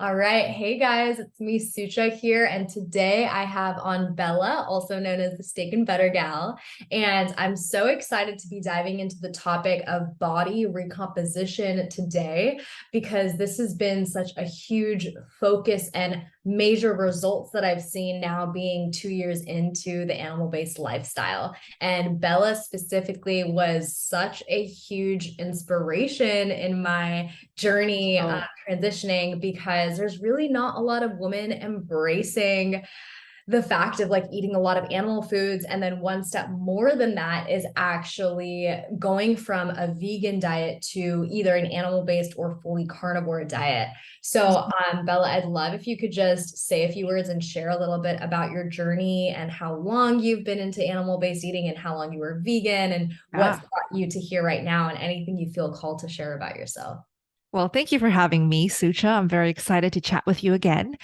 All right. Hey guys, it's me, Sucha here. And today I have on Bella, also known as the Steak and Butter Gal. And I'm so excited to be diving into the topic of body recomposition today because this has been such a huge focus and major results that I've seen now being 2 years into the animal-based lifestyle. And Bella specifically was such a huge inspiration in my journey Oh, transitioning because there's really not a lot of women embracing the fact of like eating a lot of animal foods. And then one step more than that is actually going from a vegan diet to either an animal based or fully carnivore diet. So, Bella, I'd love if you could just say a few words and share a little bit about your journey and how long you've been into animal based eating and how long you were vegan and what's yeah. brought you to here right now and anything you feel called to share about yourself. Well, thank you for having me, Sucha. I'm very excited to chat with you again.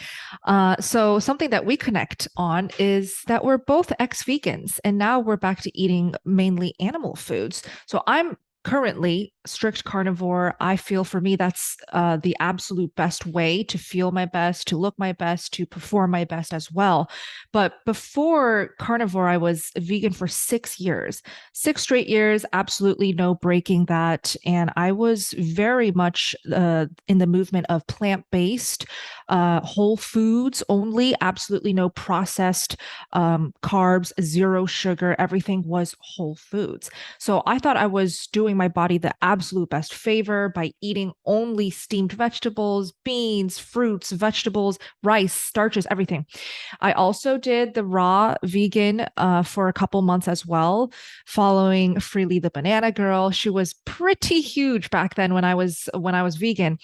So, something that we connect on is that we're both ex-vegans, and now we're back to eating mainly animal foods. So, I'm currently strict carnivore. I feel for me that's the absolute best way to feel my best, to look my best, to perform my best as well. But before carnivore, I was vegan for 6 years, 6 straight years, absolutely no breaking that. And I was very much in the movement of plant-based, whole foods only, absolutely no processed carbs, zero sugar. Everything was whole foods. So I thought I was doing my body the absolute best favor by eating only steamed vegetables, beans, fruits, vegetables, rice, starches, everything. I also did the raw vegan for a couple months as well, following Freely the Banana Girl. She was pretty huge back then when I was vegan.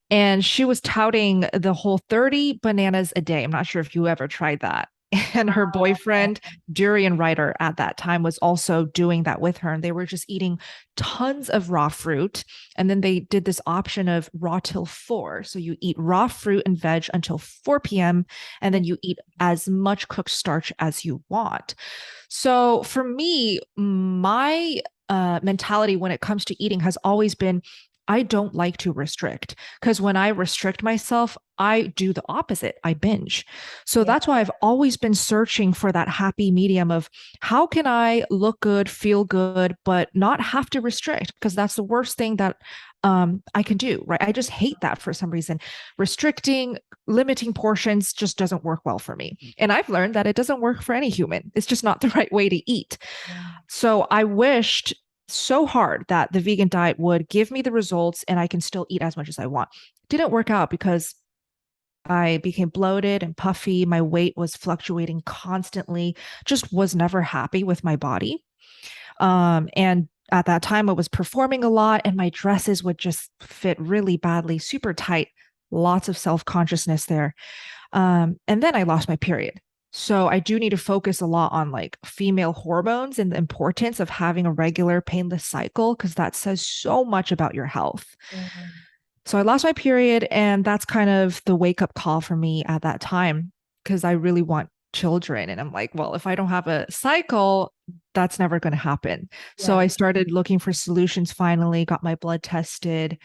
And she was touting the whole 30 bananas a day. I'm not sure if you ever tried that. And her boyfriend, Durian Ryder, at that time was also doing that with her. And they were just eating tons of raw fruit. And then they did this option of raw till 4. So you eat raw fruit and veg until 4 p.m. And then you eat as much cooked starch as you want. So for me, my mentality when it comes to eating has always been I don't like to restrict because when I restrict myself, I do the opposite. I binge. So Yeah. that's why I've always been searching for that happy medium of how can I look good, feel good, but not have to restrict because that's the worst thing that I can do, right? I just hate that for some reason. Restricting, limiting portions just doesn't work well for me. And I've learned that it doesn't work for any human. It's just not the right way to eat. So I wished so hard that the vegan diet would give me the results and I can still eat as much as I want. It didn't work out because I became bloated and puffy. My weight was fluctuating constantly, just was never happy with my body. And at that time, I was performing a lot and my dresses would just fit really badly, super tight, lots of self consciousness there. And then I lost my period. So I do need to focus a lot on like female hormones and the importance of having a regular painless cycle because that says so much about your health. Mhm. So I lost my period, and that's kind of the wake up call for me at that time because I really want children. And I'm like, well, if I don't have a cycle, that's never going to happen. So Yeah. I started looking for solutions finally, got my blood tested,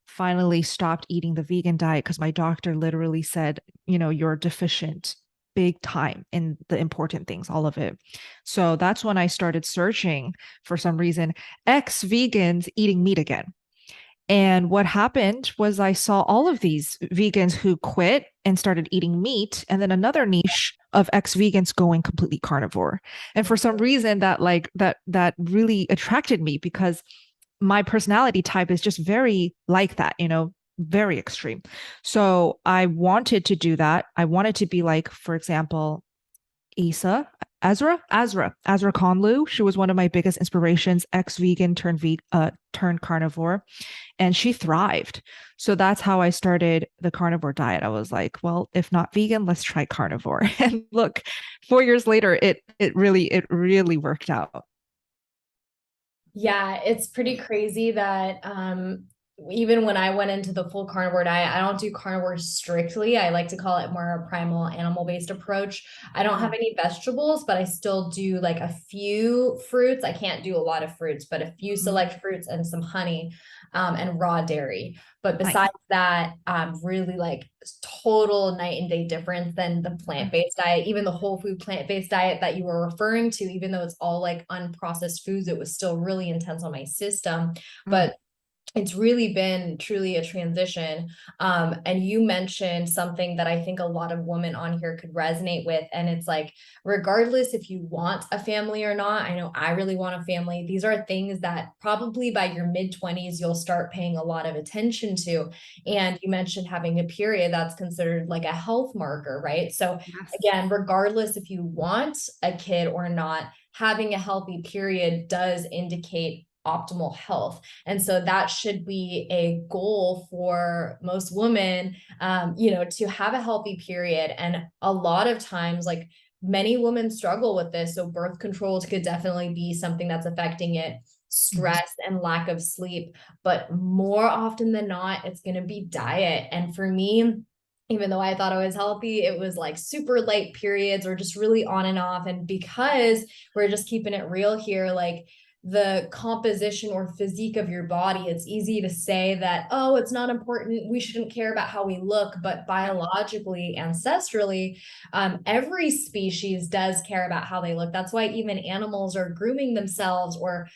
finally stopped eating the vegan diet because my doctor literally said, you're deficient big time in the important things, all of it. So that's when I started searching for some reason, ex vegans eating meat again. And what happened was I saw all of these vegans who quit and started eating meat, and then another niche of ex-vegans going completely carnivore. And for some reason that really attracted me because my personality type is just very like that, very extreme. So I wanted to do that. I wanted to be like, for example, Isa, Azra Conlu. She was one of my biggest inspirations, ex-vegan turned carnivore, and she thrived. So that's how I started the carnivore diet. I was like, well, if not vegan, let's try carnivore. And look, 4 years later, it really worked out. Yeah, it's pretty crazy that even when I went into the full carnivore diet, I don't do carnivore strictly. I like to call it more a primal animal-based approach. I don't have any vegetables, but I still do like a few fruits. I can't do a lot of fruits, but a few Mhm. select fruits and some honey, and raw dairy. But Nice. besides that, really like total night and day difference than the plant-based diet, even the whole food plant-based diet that you were referring to, even though it's all like unprocessed foods, it was still really intense on my system. Mm. But it's really been truly a transition. And you mentioned something that I think a lot of women on here could resonate with. And it's like, regardless if you want a family or not, I know I really want a family. These are things that probably by your mid-20s, you'll start paying a lot of attention to. And you mentioned having a period that's considered like a health marker, right? So Yes. again, regardless if you want a kid or not, having a healthy period does indicate optimal health. And so that should be a goal for most women, to have a healthy period. And a lot of times, like many women struggle with this. So birth control could definitely be something that's affecting it, Mhm. stress and lack of sleep. But more often than not, it's going to be diet. And for me, even though I thought I was healthy, it was like super light periods or just really on and off. And because we're just keeping it real here, like the composition or physique of your body, it's easy to say that, oh, it's not important. We shouldn't care about how we look. But biologically, ancestrally, every species does care about how they look. That's why even animals are grooming themselves, or,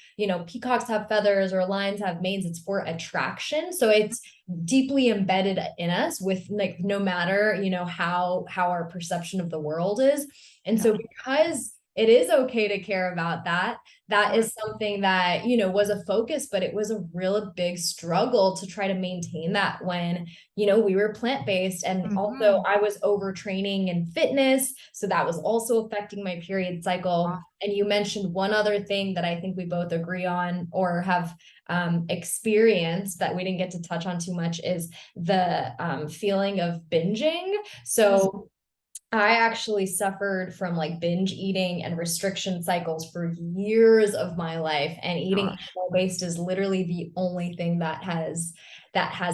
peacocks have feathers or lions have manes. It's for attraction. So it's deeply embedded in us with like no matter how our perception of the world is. And Yeah. so because it is okay to care about that, that is something that was a focus, but it was a real big struggle to try to maintain that when we were plant-based. And also Mhm. I was overtraining in fitness, so that was also affecting my period cycle. Wow. And you mentioned one other thing that I think we both agree on or have experienced that we didn't get to touch on too much is the feeling of binging. Mm. So I actually suffered from like binge eating and restriction cycles for years of my life, and eating Gosh. animal based is literally the only thing that has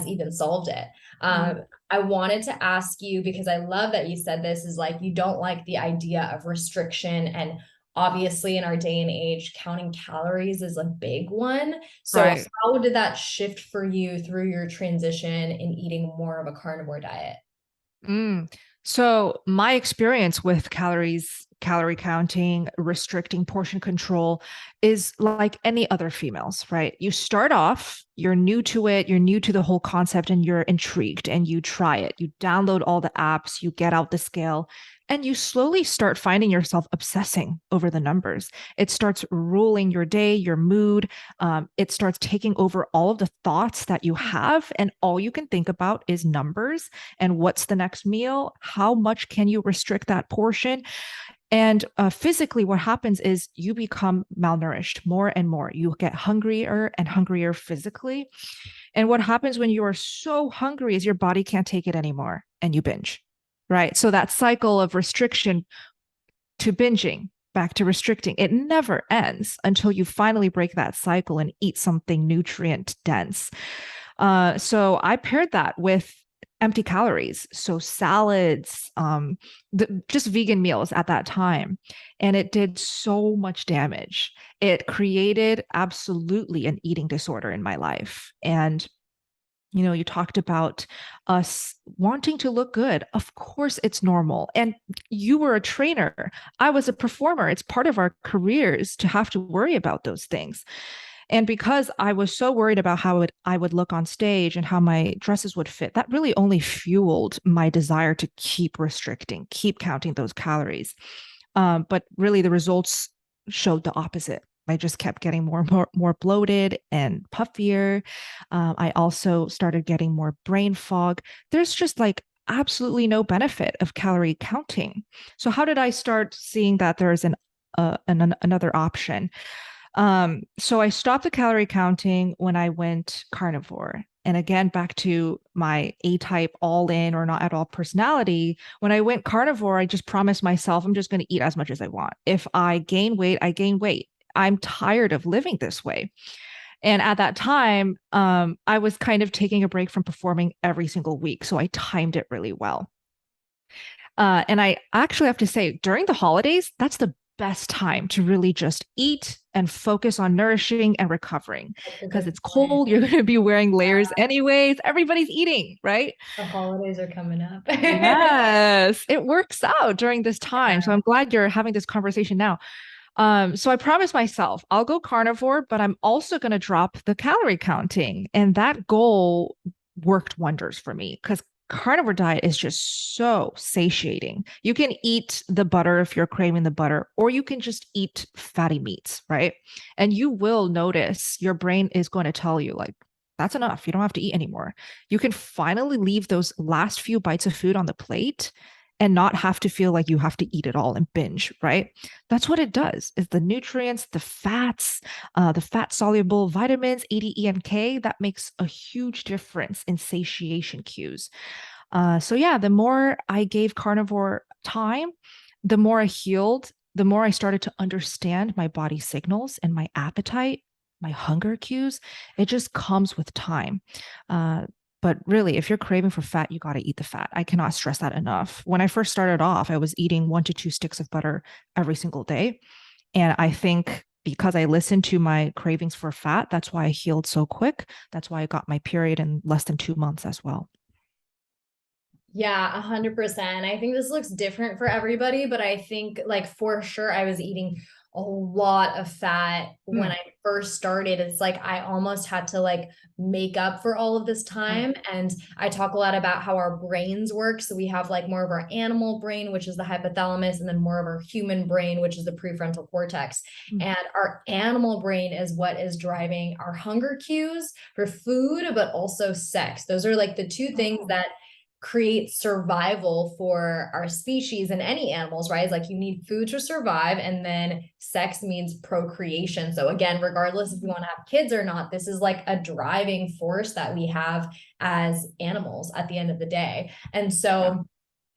even solved it. Mm. I wanted to ask you, because I love that you said this, is like you don't like the idea of restriction, and obviously in our day and age counting calories is a big one. So Right. how did that shift for you through your transition in eating more of a carnivore diet? Mm. So my experience with calorie counting, restricting portion control is like any other females, right? You start off, you're new to it, you're new to the whole concept, and you're intrigued and you try it. You download all the apps, you get out the scale, and you slowly start finding yourself obsessing over the numbers. It starts ruling your day, your mood. It starts taking over all of the thoughts that you have, and all you can think about is numbers and what's the next meal, how much can you restrict that portion. And physically, what happens is you become malnourished more and more. You get hungrier and hungrier physically. And what happens when you are so hungry is your body can't take it anymore and you binge, right? So that cycle of restriction to binging, back to restricting, it never ends until you finally break that cycle and eat something nutrient dense. So I paired that with empty calories, so salads, just vegan meals at that time, and it did so much damage. It created absolutely an eating disorder in my life, and you talked about us wanting to look good. Of course, it's normal. And you were a trainer. I was a performer. It's part of our careers to have to worry about those things. And because I was so worried about how I would look on stage and how my dresses would fit, that really only fueled my desire to keep restricting, keep counting those calories. But really, the results showed the opposite. I just kept getting more bloated and puffier. I also started getting more brain fog. There's just like absolutely no benefit of calorie counting. So how did I start seeing that there's another option? So I stopped the calorie counting when I went carnivore. And again, back to my A type all in or not at all personality. When I went carnivore, I just promised myself I'm just going to eat as much as I want. If I gain weight, I gain weight. I'm tired of living this way. And at that time, I was kind of taking a break from performing every single week. So I timed it really well. And I actually have to say, during the holidays, that's the best time to really just eat and focus on nourishing and recovering That's a because good it's point. cold. You're going to be wearing layers Yeah, anyways. Everybody's eating, right? the holidays are coming up. Yes, it works out during this time. So I'm glad you're having this conversation now. So I promised myself I'll go carnivore, but I'm also going to drop the calorie counting. And that goal worked wonders for me because carnivore diet is just so satiating. You can eat the butter if you're craving the butter, or you can just eat fatty meats, right? And you will notice your brain is going to tell you, like, that's enough. You don't have to eat anymore. You can finally leave those last few bites of food on the plate and not have to feel like you have to eat it all and binge, right? That's what it does. Is the nutrients, the fat soluble vitamins, A, D, E, and K, that makes a huge difference in satiation cues. So yeah, the more I gave carnivore time, the more I healed, the more I started to understand my body signals and my appetite, my hunger cues. It just comes with time. Uh, but really, if you're craving for fat, you got to eat the fat. I cannot stress that enough. When I first started off, I was eating 1 to 2 sticks of butter every single day. And I think because I listened to my cravings for fat, that's why I healed so quick. That's why I got my period in less than 2 months as well. Yeah, 100%. I think this looks different for everybody, but I think like for sure I was eating a lot of fat when Mm, I first started. It's like I almost had to like make up for all of this mm, time. And I talk a lot about how our brains work. So we have like more of our animal brain, which is the hypothalamus, and then more of our human brain, which is the prefrontal cortex. mm. And our animal brain is what is driving our hunger cues for food, but also sex. Those are like the two things Oh, that create survival for our species and any animals, right? It's like you need food to survive, and then sex means procreation. So again, regardless if you want to have kids or not, this is like a driving force that we have as animals at the end of the day. And yeah. so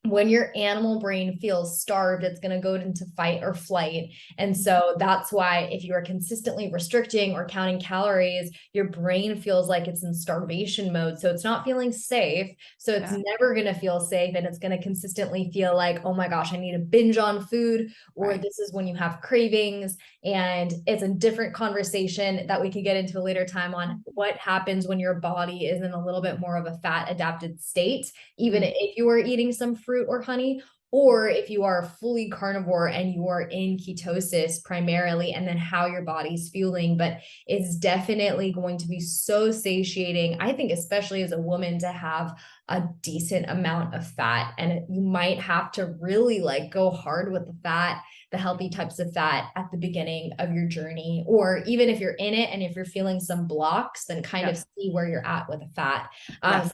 when your animal brain feels starved, it's going to go into fight or flight. And so that's why if you are consistently restricting or counting calories, your brain feels like it's in starvation mode. So it's not feeling safe. So it's Yeah. never going to feel safe. And it's going to consistently feel like, oh my gosh, I need to binge on food. Or Right. this is when you have cravings. And it's a different conversation that we could get into a later time on what happens when your body is in a little bit more of a fat adapted state, even Mm, if you are eating some fruit or honey, or if you are fully carnivore and you are in ketosis primarily, and then how your body's feeling. But it's definitely going to be so satiating, I think, especially as a woman, to have a decent amount of fat. And you might have to really like go hard with the fat, the healthy types of fat at the beginning of your journey, or even if you're in it and if you're feeling some blocks, then kind of yes. see where you're at with the fat. Yes.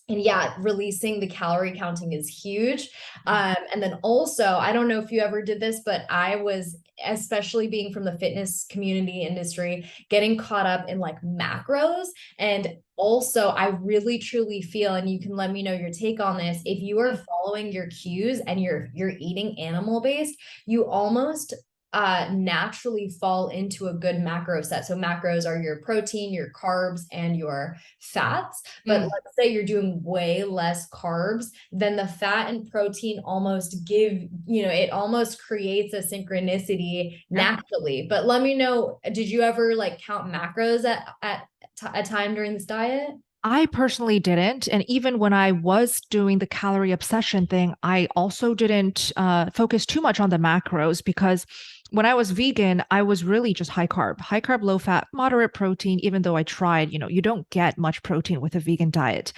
And yeah, releasing the calorie counting is huge. Mm, And then also, I don't know if you ever did this, but I was, especially being from the fitness community industry, getting caught up in like macros. And also, I really truly feel, and you can let me know your take on this, if you are mm. following your cues and you're eating animal based, you almost naturally fall into a good macro set. So macros are your protein, your carbs, and your fats. But Mm. let's say you're doing way less carbs, then the fat and protein almost give, it almost creates a synchronicity Yeah. naturally. But let me know, did you ever like count macros at a time during this diet? I personally didn't. And even when I was doing the calorie obsession thing, I also didn't focus too much on the macros because when I was vegan, I was really just high carb, low fat, moderate protein, even though I tried, you don't get much protein with a vegan diet.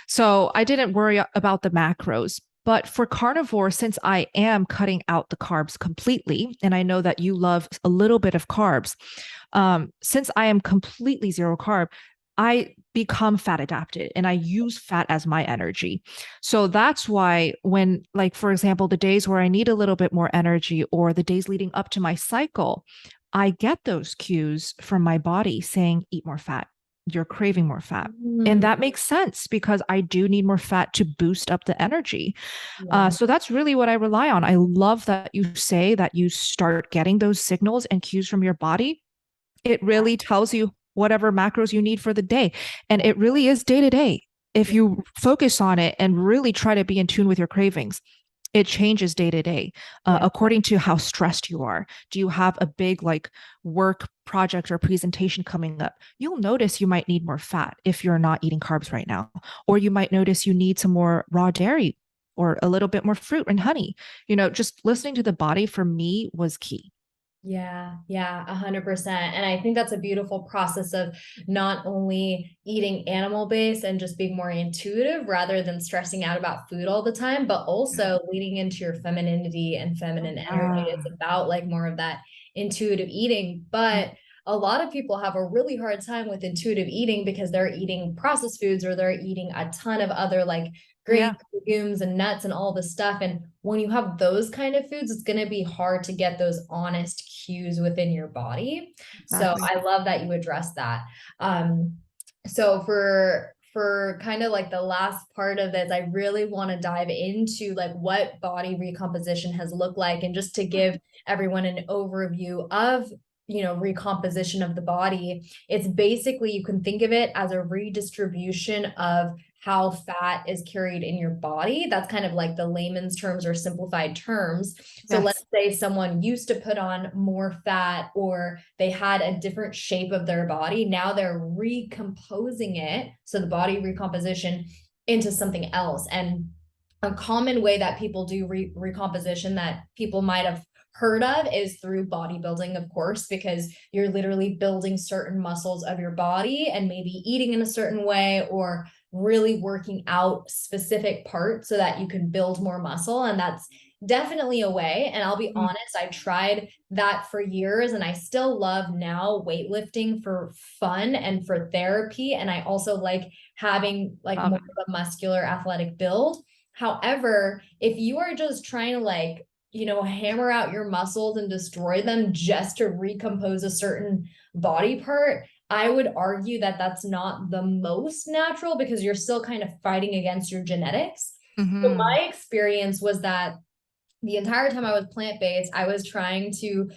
So I didn't worry about the macros. But for carnivore, since I am cutting out the carbs completely, and I know that you love a little bit of carbs, since I am completely zero carb, I become fat adapted and I use fat as my energy. So that's why when, like, for example, the days where I need a little bit more energy or the days leading up to my cycle, I get those cues from my body saying, eat more fat. You're craving more fat. And Mm, that makes sense because I do need more fat to boost up the energy. yeah. So that's really what I rely on. I love that you say that you start getting those signals and cues from your body. It really tells you whatever macros you need for the day. And it really is day to day. If you focus on it and really try to be in tune with your cravings, it changes day to day Yeah. according to how stressed you are. Do you have a big like work project or presentation coming up? You'll notice you might need more fat if you're not eating carbs right now, or you might notice you need some more raw dairy or a little bit more fruit and honey. Just listening to the body for me was key. Yeah, yeah, 100%. And I think that's a beautiful process of not only eating animal based and just being more intuitive rather than stressing out about food all the time, but also leading into your femininity and feminine energy. It's about like more of that intuitive eating. But a lot of people have a really hard time with intuitive eating because they're eating processed foods or they're eating a ton of other like grains, Yeah. legumes, and nuts and all this stuff. And when you have those kind of foods, it's going to be hard to get those honest cues within your body. So Exactly. I love that you address that. So for kind of like the last part of this, I really want to dive into like what body recomposition has looked like, and just to give everyone an overview of recomposition of the body. It's basically, you can think of it as a redistribution of how fat is carried in your body. That's kind of like the layman's terms or simplified terms. So let's Yes. say someone used to put on more fat, or they had a different shape of their body. Now they're recomposing it. So the body recomposition into something else. And a common way that people do recomposition that people might have heard of is through bodybuilding, of course, because you're literally building certain muscles of your body and maybe eating in a certain way, or really working out specific parts so that you can build more muscle. And that's definitely a way. And I'll be honest, I tried that for years, and I still love now weightlifting for fun and for therapy. And I also like having like Love more it. of a muscular athletic build. However, if you are just trying to like, hammer out your muscles and destroy them just to recompose a certain body part, I would argue that that's not the most natural, because you're still kind of fighting against your genetics. So Mm-hmm. my experience was that the entire time I was plant-based, I was trying to,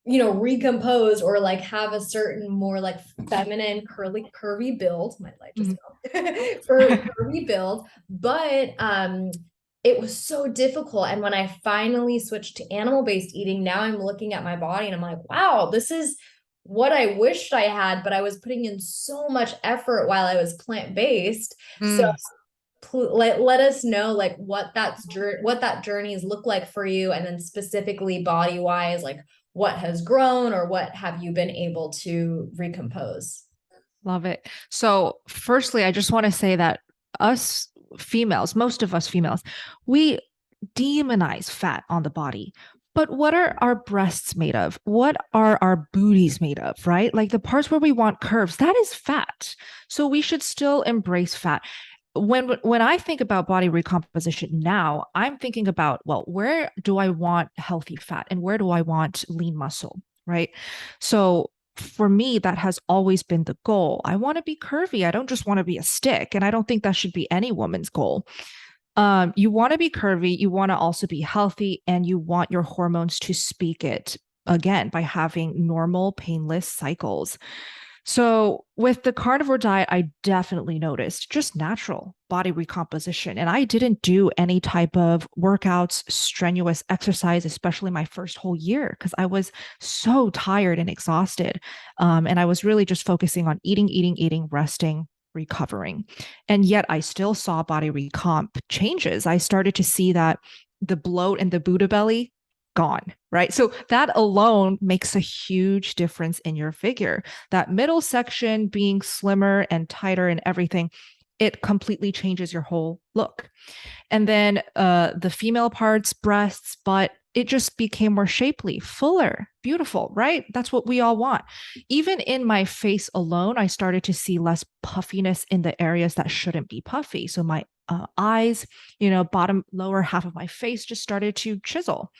recompose or like have a certain more like feminine, curvy build. My light just fell. For curvy build. But it was so difficult. And when I finally switched to animal-based eating, now I'm looking at my body and I'm like, wow, this is what I wished I had, but I was putting in so much effort while I was plant-based. So Mm. let us know like what that journeys look like for you, and then specifically body wise, like what has grown or what have you been able to recompose. Love it. So, firstly, I just want to say that us females, most of us females, we demonize fat on the body. But what are our breasts made of? What are our booties made of, right? Like the parts where we want curves, that is fat. So we should still embrace fat. When I think about body recomposition now, I'm thinking about, well, where do I want healthy fat and where do I want lean muscle, right? So for me, that has always been the goal. I want to be curvy. I don't just want to be a stick. And I don't think that should be any woman's goal. You want to be curvy, you want to also be healthy, and you want your hormones to speak it again by having normal, painless cycles. So, with the carnivore diet, I definitely noticed just natural body recomposition. And I didn't do any type of workouts, strenuous exercise, especially my first whole year, because I was so tired and exhausted. And I was really just focusing on eating, eating, eating, resting, recovering. And yet I still saw body recomp changes. I started to see that the bloat and the Buddha belly gone, right? So that alone makes a huge difference in your figure. That middle section being slimmer and tighter and everything, it completely changes your whole look. And then the female parts, breasts, butt, it just became more shapely, fuller, beautiful, right? That's what we all want. Even in my face alone, I started to see less puffiness in the areas that shouldn't be puffy. So my eyes, bottom lower half of my face just started to chisel.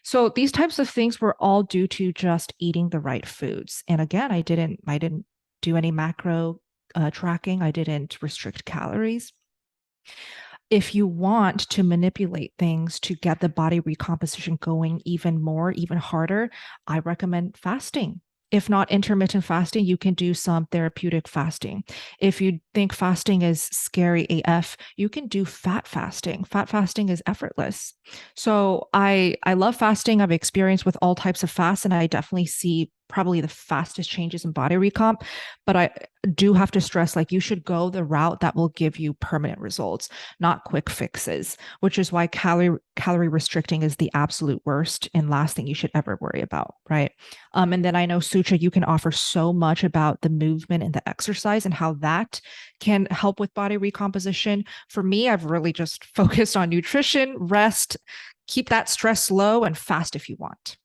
So these types of things were all due to just eating the right foods. And again, I didn't do any macro tracking. I didn't restrict calories. If you want to manipulate things to get the body recomposition going even more, even harder, I recommend fasting. if not intermittent fasting, you can do some therapeutic fasting. If you think fasting is scary AF, you can do fat fasting. Fat fasting is effortless. So I love fasting. I've experienced with all types of fasts, and I definitely see probably the fastest changes in body recomp. But I do have to stress, like, you should go the route that will give you permanent results, not quick fixes, which is why calorie restricting is the absolute worst and last thing you should ever worry about, right? And then I know, Sutra, you can offer so much about the movement and the exercise and how that can help with body recomposition. For me, I've really just focused on nutrition, rest, keep that stress low, and fast if you want.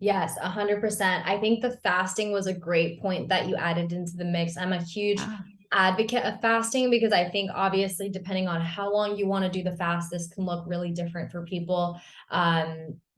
Yes, 100%. I think the fasting was a great point that you added into the mix. I'm a huge Yeah. advocate of fasting because I think obviously depending on how long you want to do the fast, this can look really different for people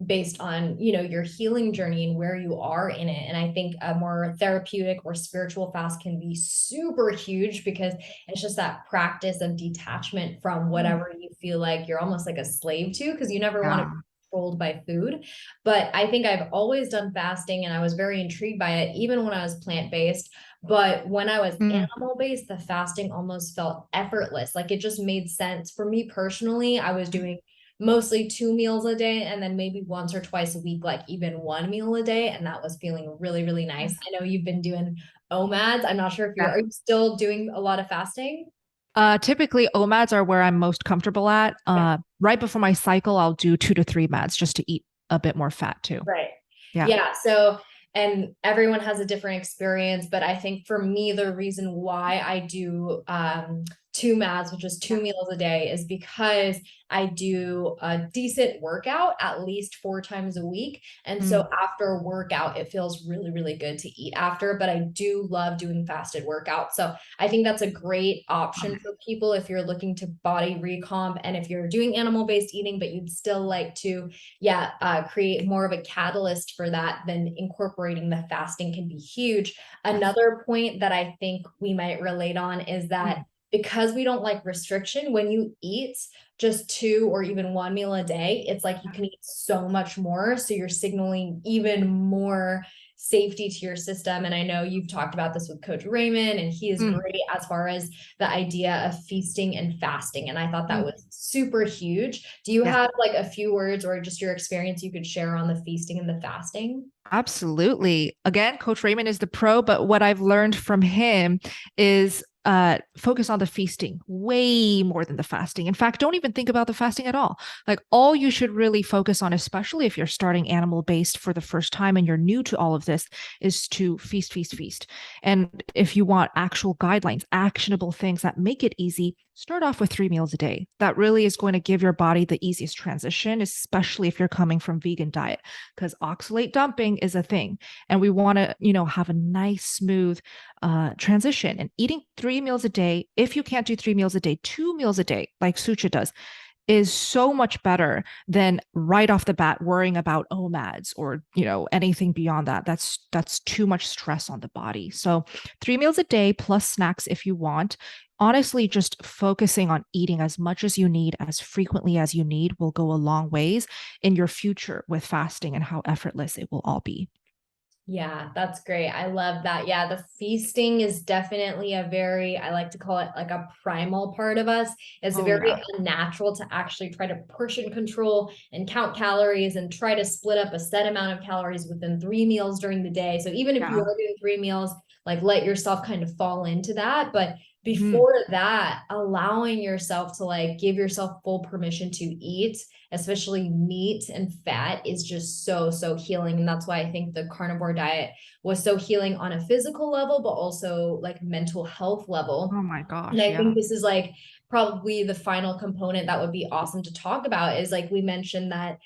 based on, your healing journey and where you are in it. And I think a more therapeutic or spiritual fast can be super huge because it's just that practice of detachment from whatever you feel like you're almost like a slave to, because you never want to Yeah. be controlled by food. But I think I've always done fasting and I was very intrigued by it, even when I was plant-based. But when I was Mm. animal-based, the fasting almost felt effortless. Like it just made sense for me personally. I was doing mostly 2 meals a day and then maybe once or twice a week, like even 1 meal a day. And that was feeling really, really nice. I know you've been doing OMADs. I'm not sure if Yeah. are you still doing a lot of fasting? Typically, OMADs are where I'm most comfortable at. Right before my cycle, I'll do 2 to 3 MADs just to eat a bit more fat too. Right. Yeah. Yeah. So, and everyone has a different experience, but I think for me, the reason why I do 2 MADs, which is 2 meals a day, is because I do a decent workout at least 4 times a week. And Mm. so after a workout, it feels really, really good to eat after, but I do love doing fasted workouts. So I think that's a great option for people if you're looking to body recomp and if you're doing animal-based eating, but you'd still like to create more of a catalyst for that, then incorporating the fasting can be huge. Yes. Another point that I think we might relate on is that Mm. because we don't like restriction, when you eat just 2 or even 1 meal a day, it's like you can eat so much more. So you're signaling even more safety to your system. And I know you've talked about this with Coach Raymond, and he is Mm. great as far as the idea of feasting and fasting. And I thought that Mm. was super huge. Do you Yeah. have like a few words or just your experience you could share on the feasting and the fasting? Absolutely. Again, Coach Raymond is the pro, but what I've learned from him is focus on the feasting way more than the fasting. In fact, don't even think about the fasting at all. Like, all you should really focus on, especially if you're starting animal based for the first time and you're new to all of this, is to feast, feast, feast. And if you want actual guidelines, actionable things that make it easy, start off with 3 meals a day. That really is going to give your body the easiest transition, especially if you're coming from vegan diet, because oxalate dumping is a thing. And we want to, have a nice, smooth transition. And eating 3 meals a day, if you can't do 3 meals a day, 2 meals a day, like Sucha does, is so much better than right off the bat worrying about OMADs or anything beyond that. That's too much stress on the body. So 3 meals a day plus snacks if you want. Honestly, just focusing on eating as much as you need, as frequently as you need, will go a long ways in your future with fasting and how effortless it will all be. Yeah, that's great. I love that. Yeah, the feasting is definitely a very, I like to call it like a primal part of us. It's Oh, very yeah. unnatural to actually try to portion control and count calories and try to split up a set amount of calories within 3 meals during the day. So even if you Yeah. are doing 3 meals, like let yourself kind of fall into that. But Mhm. before that, allowing yourself to like give yourself full permission to eat, especially meat and fat, is just so, so healing. And that's why I think the carnivore diet was so healing on a physical level, but also like mental health level. Oh my And gosh. I Yeah. think this is like probably the final component that would be awesome to talk about is like we mentioned that,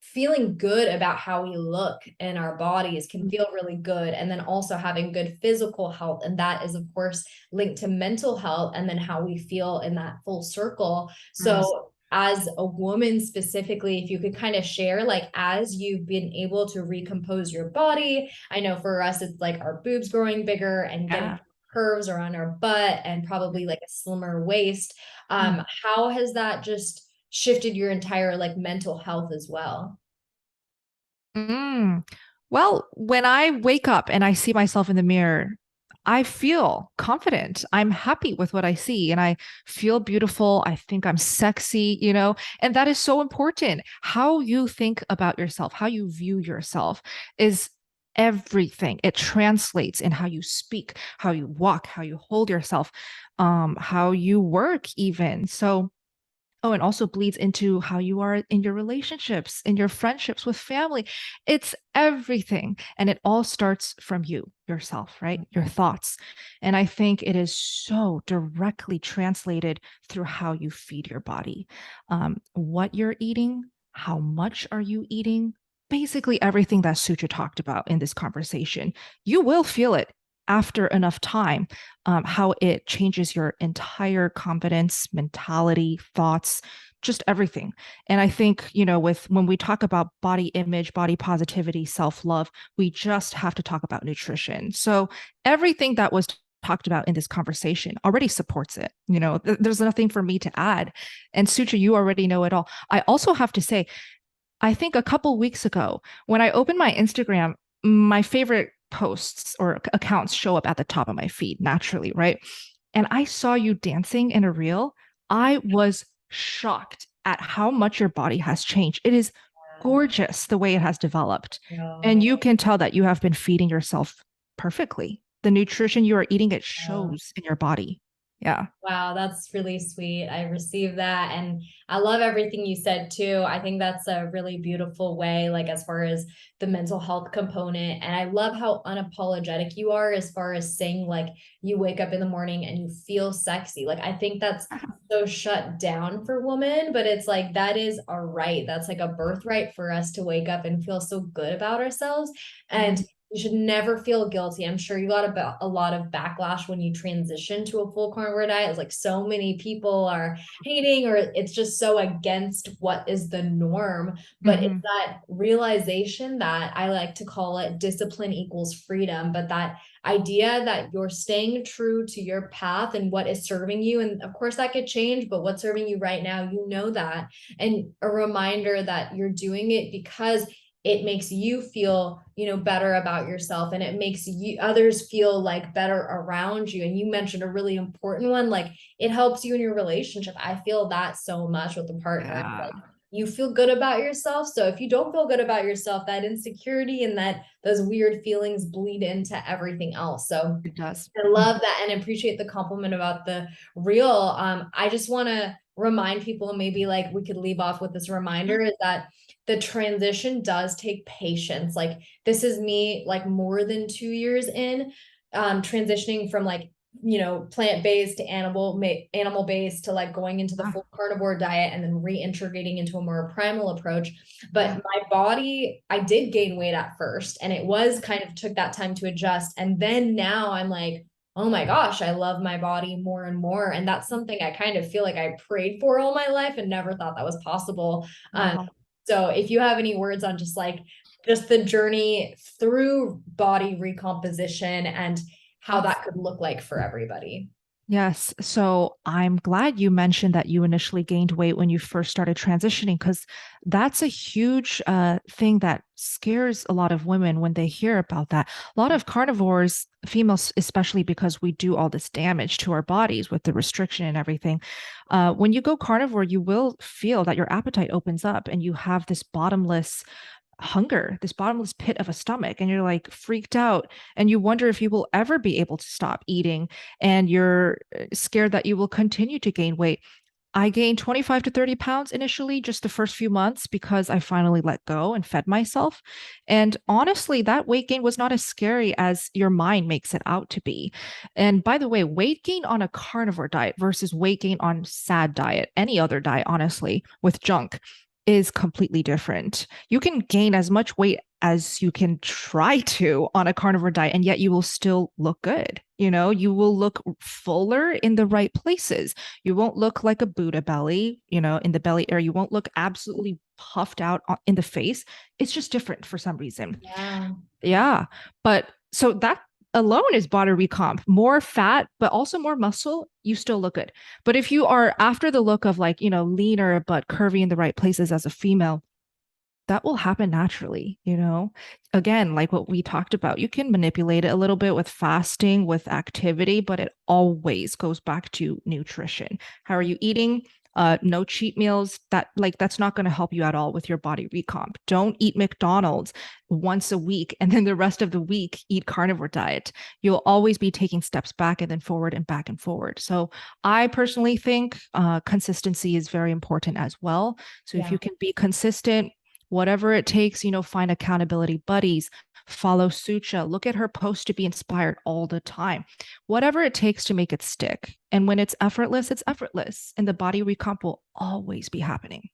feeling good about how we look in our bodies can feel really good. And then also having good physical health. And that is, of course, linked to mental health and then how we feel in that full circle. Mm. So, as a woman specifically, if you could kind of share, like, as you've been able to recompose your body, I know for us, it's like our boobs growing bigger and getting Yeah. curves around our butt and probably like a slimmer waist. Mm. How has that just shifted your entire like mental health as well? Mm. Well, when I wake up and I see myself in the mirror, I feel confident. I'm happy with what I see and I feel beautiful. I think I'm sexy, and that is so important. How you think about yourself, how you view yourself is everything. It translates in how you speak, how you walk, how you hold yourself, how you work, even. So, oh, and also bleeds into how you are in your relationships, in your friendships with family. It's everything. And it all starts from you, yourself, right? Your thoughts. And I think it is so directly translated through how you feed your body. What you're eating, how much are you eating? Basically, everything that Sutra talked about in this conversation. You will feel it after enough time, how it changes your entire confidence, mentality, thoughts, just everything. And I think, with when we talk about body image, body positivity, self love, we just have to talk about nutrition. So everything that was talked about in this conversation already supports it. There's nothing for me to add. And Sutra, you already know it all. I also have to say, I think a couple weeks ago, when I opened my Instagram, my favorite posts or accounts show up at the top of my feed naturally, right? And I saw you dancing in a reel. I was shocked at how much your body has changed. It is gorgeous the way it has developed. Yeah. And you can tell that you have been feeding yourself perfectly. The nutrition you are eating, it Yeah. shows in your body. Yeah. Wow, that's really sweet. I received that. And I love everything you said too. I think that's a really beautiful way, like as far as the mental health component. And I love how unapologetic you are as far as saying, like, you wake up in the morning and you feel sexy. Like, I think that's so shut down for women, but it's like that is a right. That's like a birthright for us to wake up and feel so good about ourselves. And Mhm. you should never feel guilty. I'm sure you got a lot of backlash when you transition to a full carnivore diet. It's like so many people are hating, or it's just so against what is the norm. But it's Mhm. that realization that I like to call it discipline equals freedom, but that idea that you're staying true to your path and what is serving you. And of course, that could change, but what's serving you right now, you know that. And a reminder that you're doing it because it makes you feel, better about yourself, and it makes you others feel like better around you. And you mentioned a really important one, like it helps you in your relationship. I feel that so much with a partner. It's Yeah, like you feel good about yourself. So if you don't feel good about yourself, that insecurity and that those weird feelings bleed into everything else. So it does. I love that and appreciate the compliment about the real. I just want to remind people, maybe like we could leave off with this reminder, Mhm. is that the transition does take patience. Like this is me like more than 2 years in, transitioning from like, plant-based to animal-based to like going into the Ah, full carnivore diet and then reintegrating into a more primal approach. But yeah. my body, I did gain weight at first, and it was kind of took that time to adjust. And then now I'm like, oh my gosh, I love my body more and more. And that's something I kind of feel like I prayed for all my life and never thought that was possible. Um, Wow. so if you have any words on just the journey through body recomposition and how Yes. that could look like for everybody. Yes. So I'm glad you mentioned that you initially gained weight when you first started transitioning, because that's a huge thing that scares a lot of women when they hear about that. A lot of carnivores, females especially, because we do all this damage to our bodies with the restriction and everything. When you go carnivore, you will feel that your appetite opens up and you have this bottomless hunger, this bottomless pit of a stomach, and you're like freaked out and you wonder if you will ever be able to stop eating, and you're scared that you will continue to gain weight. I gained 25 to 30 pounds initially, just the first few months, because I finally let go and fed myself. And honestly, that weight gain was not as scary as your mind makes it out to be. And by the way, weight gain on a carnivore diet versus weight gain on SAD diet, any other diet, honestly, with junk, is completely different. You can gain as much weight as you can try to on a carnivore diet, and yet you will still look good. You will look fuller in the right places. You won't look like a Buddha belly, in the belly area. You won't look absolutely puffed out in the face. It's just different for some reason. Yeah. Yeah. But so that alone is body recomp. More fat, but also more muscle, you still look good. But if you are after the look of like, leaner but curvy in the right places as a female, that will happen naturally, you know? Again, like what we talked about, you can manipulate it a little bit with fasting, with activity, but it always goes back to nutrition. How are you eating? No cheat meals. That's not going to help you at all with your body recomp. Don't eat McDonald's once a week and then the rest of the week eat carnivore diet. You'll always be taking steps back and then forward and back and forward. So I personally think consistency is very important as well. So if Yeah. you can be consistent, whatever it takes, find accountability buddies, follow Sucha, look at her post to be inspired all the time, whatever it takes to make it stick. And when it's effortless, and the body recomp will always be happening.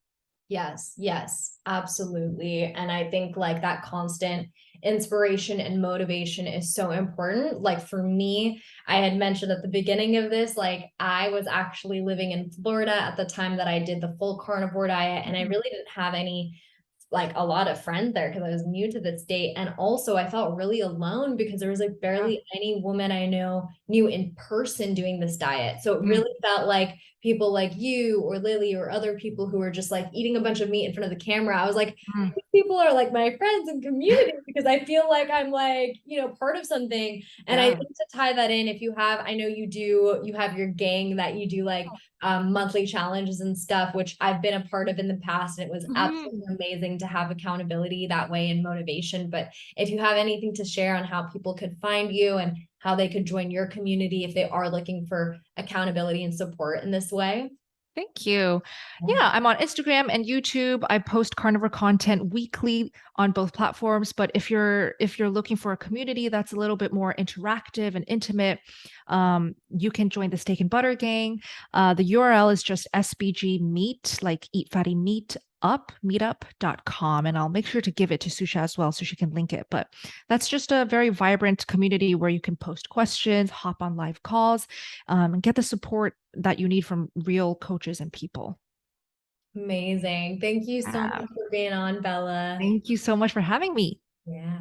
Yes, yes, absolutely. And I think like that constant inspiration and motivation is so important. Like for me, I had mentioned at the beginning of this, like I was actually living in Florida at the time that I did the full carnivore diet, and I really didn't have any like a lot of friends there because I was new to the state. And also I felt really alone because there was like Yeah. barely any woman I knew in person doing this diet. So it Mm, really felt like people like you or Lily or other people who were just like eating a bunch of meat in front of the camera. I was like, mm. people are like my friends and community because I feel like I'm like, part of something. And I Yeah. think to tie that in, if you have, I know you have your gang that you do like monthly challenges and stuff, which I've been a part of in the past. And it was absolutely Mhm. amazing to have accountability that way and motivation. But if you have anything to share on how people could find you and how they could join your community if they are looking for accountability and support in this way. Thank you. Yeah. Yeah, I'm on Instagram and YouTube. I post carnivore content weekly on both platforms, but if you're looking for a community that's a little bit more interactive and intimate, you can join the Steak and Butter Gang. The URL is just SBG Meat, like Eat Fatty Meat up meetup.com, and I'll make sure to give it to Susha as well so she can link it. But that's just a very vibrant community where you can post questions, hop on live calls, and get the support that you need from real coaches and people. Amazing. Thank you so much Yeah. for being on, Bella. Thank you so much for having me. Yeah.